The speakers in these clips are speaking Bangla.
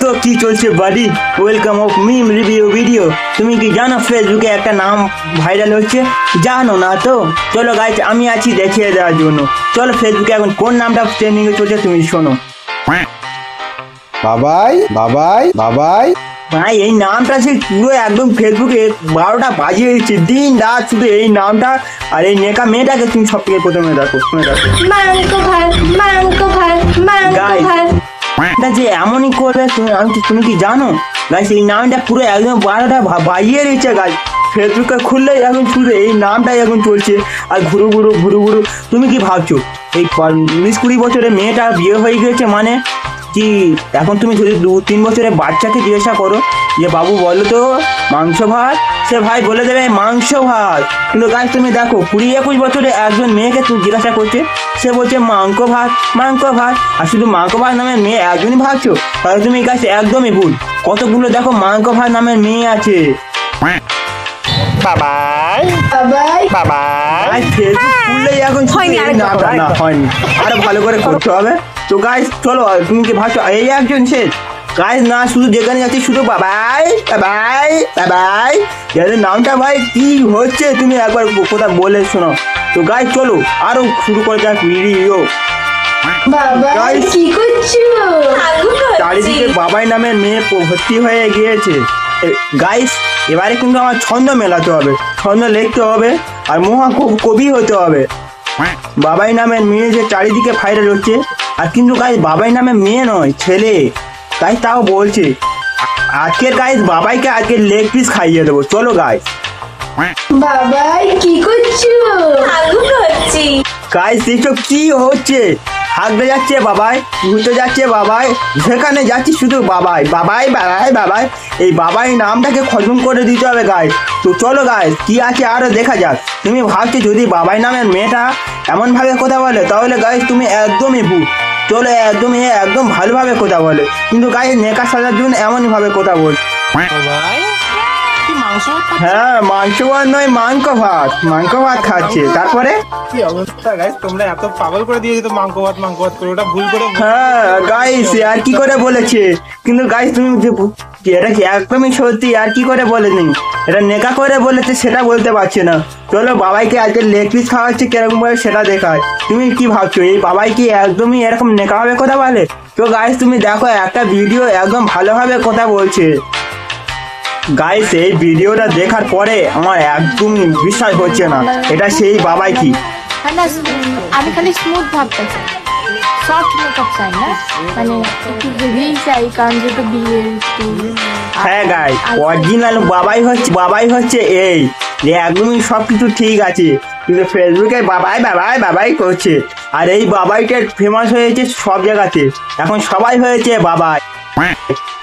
তো কি চলছে বাড়ি? Welcome of meme review video. তুমি কি জানো ফেসবুকে একটা নাম ভাইরাল হচ্ছে? জানো না তো? চলো গাইজ, আমি আছি দেখিয়ে দেওয়ার জন্য। চলো ফেসবুকে এখন কোন নামটা ট্রেন্ডিং এ চলছে তুমি শোনো। বাবাই বাবাই বাবাই ভাই এই নামটা সে পুরো একদম ফেসবুকে 12টা বাজিয়ে দিচ্ছে, দিন রাত শুধু এই নামটা। আর এই নেকা মেয়েটাকে তুমি সব থেকে প্রথমে দেখো, শুনে দেখো যে এমনই করবে তুমি কি জানো গাইস? এই নামটা পুরো একদম 12টা বাজিয়ে দিচ্ছে গাইস। ফেসবুকে খুললে এখন শুধু এই নামটাই এখন চলছে। আর ঘুরু ঘুরু তুমি কি ভাবছো এই 19-20 বছরের মেয়েটা বিয়ে হয়ে গেছে মানে কি? এখন তুমি যদি 2-3 বছরের বাচ্চাকে জিজ্ঞাসা করো যে বাবু বলো তো মাংস ভাত, সে ভাই বলে দেবে মাংস ভাত। কিন্তু গাইস তুমি দেখো 20-21 বছরে একজন মেয়েকে তুমি জিজ্ঞাসা করছে, সে বলছে মাংস ভাত। আর শুধু মাংস ভাত নামের মেয়ে একজনই ভাবছো, তাহলে তুমি গাইস একদমই ভুল। কতগুলো দেখো মাংস ভাত নামের মেয়ে আছে। বাবাই বাবাই ফেসবুক খুললেই এখন না হয়নি, আরো ভালো করে করতে হবে। তো গাইস চলো, তুমি কি ভাবছো এই একজন সে? গাইস না, শুধু যেখানে যাচ্ছি শুধু বাবাই বাবাই বাবাই, যাদের নামটা ভাই কি হচ্ছে তুমি একবার কোথা বলে শোনো। তো গাইস চলো আরো শুরু করে যাক ভিডিও। চারিদিকে বাবাই নামের মেয়ে ভর্তি হয়ে গিয়েছে। গাইস এবারে কিন্তু আমার ছন্দ মেলাতে হবে, ছন্দ লিখতে হবে, আর মহাকবি হতে হবে। বাবাই নামের মেয়ে যে চারিদিকে ভাইরাল হচ্ছে, আর কিন্তু গাইস বাবাই নামের মেয়ে নয়, ছেলে। গাইস তাও বলছে আজকের গাইস বাবাইকে আজকে লেগ পিস খাইয়ে দেবো। চলো গাইস। বাবাই কি করছো? গাইস দেখো কি হচ্ছে, হাঁকতে যাচ্ছে বাবাই, ঘুরতে যাচ্ছে বাবাই, যেখানে যাচ্ছি শুধু বাবাই বাবাই বাবাই বাবাই। এই বাবাই নামটাকে খতম করে দিতে হবে গাইস। তো চলো গাইস কি আছে আরো দেখা যাক। তুমি ভাবছো যদি বাবাই নামের মেয়েটা এমন ভাবে কথা বলে তাহলে গাইস তুমি একদমই ভুল। চলো একদম ভালোভাবে কথা বলে, কিন্তু গাইস নেকা সাজার জন্য এমনই ভাবে কথা বল। হ্যাঁ মাংস ভাত নয় মাংস ভাত খাচ্ছে। তারপরে কি অবস্থা গাইস, তোমরা এত পাগল করে দিয়েছো তো মাংস ভাত করে, ওটা ভুল করে। হ্যাঁ গাইস আর কি করে বলেছে, কিন্তু গাইস তুমি এটা কি একদমই সত্যি, আর কি করে বলেনি, এটা নেকা করে বলেছে সেটা বলতে পারছে না। চলো বাবাইকে আজকে লেগ পিস খাওয়াচ্ছে কিরকম ভাবে সেটা দেখায়। তুমি কি ভাবছো এই বাবাই কি একদমই এরকম নেকা ভাবে কথা বলে? তো গাইস তুমি দেখো একটা ভিডিও একদম ভালোভাবে কথা বলছে। গাইস এই ভিডিওটা দেখার পরে আমার একদমই বিশ্বাস হচ্ছে না এটা সেই বাবাই কি। আমি খালি স্মুথ ভাবতে চাই, সফট মেকআপ চাই না, মানে একটু হেভি চাই, কারণ যেহেতু বিয়ে। হ্যাঁ গাইস অরিজিনাল বাবাই হচ্ছে এই যে একদমই সবকিছু ঠিক আছে, কিন্তু ফেসবুকে বাবাই করছে। আর এই বাবাইটা ফেমাস হয়েছে সব জায়গাতে, এখন সবাই হয়েছে বাবাই।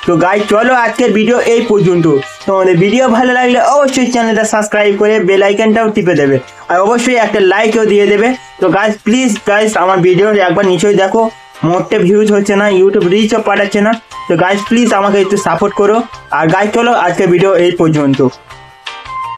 তো গাইস চলো আজকের ভিডিও এই পর্যন্ত। তোমাদের ভিডিও ভালো লাগলে অবশ্যই চ্যানেলটা সাবস্ক্রাইব করে বেল আইকনটাও টিপে দেবে, আর অবশ্যই একটা লাইকও দিয়ে দেবে। তো গাইস প্লিজ গাইস আমার ভিডিও একবার নিশ্চয়ই দেখো, মোটে ভিউজ হচ্ছে না, ইউটিউব রিচও পাঠাচ্ছে না। তো গাইস প্লিজ আমাকে একটু সাপোর্ট করো। আর গাইস চলো আজকের ভিডিও এই পর্যন্ত।